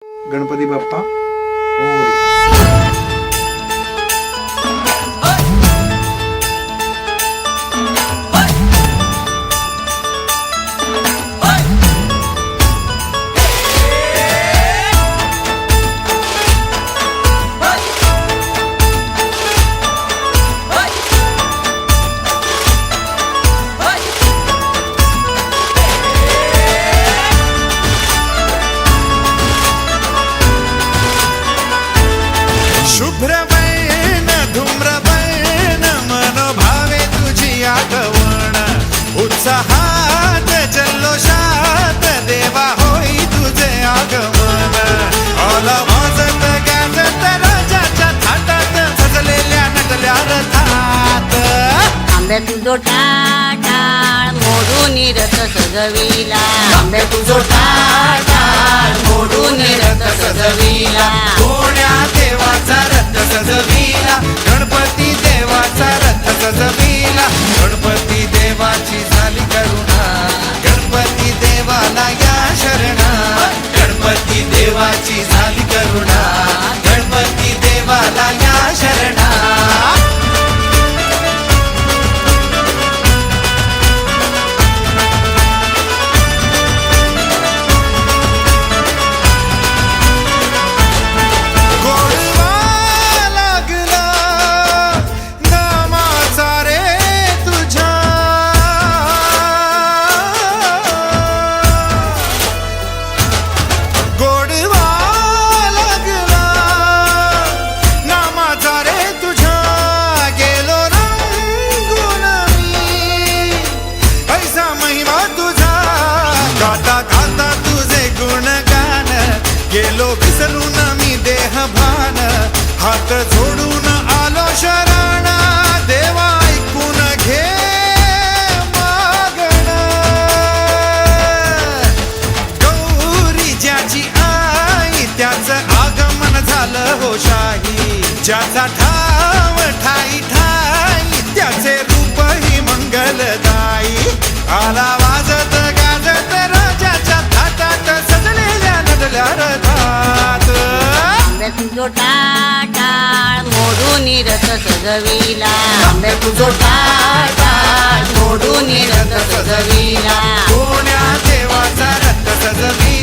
गणपती बाप्पा मोरया. शुभ्रवैन धूम्रवैन मनोभावे तुझी आगवण उत्साहात जल्लोषात देवा होई तुझे आगमन आला वाजत गाजत राजाच्या थाटात सजलेल्या नटल्या रथात आंब्या तुझो टाळ मोडून रथ सजविला आंबे तुझो टाळ मोडून रथ सजविला कोण्या देवाचा रथ सजविला गणपती देवाचा रथ सजविला गणपती देवाची झाली करुणा गणपती देवाला या शरणा गणपती देवाची झाली करुणा गणपती देवाला या शरणा गेलो विसरून मी देह भान हात जोडून आलो शरण देवा ऐकून घे मागण गौरी ज्याची आई त्याचं आगमन झालं हो शाही ज्याचा ठाव ठाई ठाई त्याचे रूप ही मंगलदायी आला वाजत गाजत राजाच्या थाटात सजलेल्या नटल्या रथात आंब्या तुझो टाळ मोडून रथ सजविला आंबे तुझो टाळ मोडून रथ सजविला कोण्या देवाचा रथ सजविला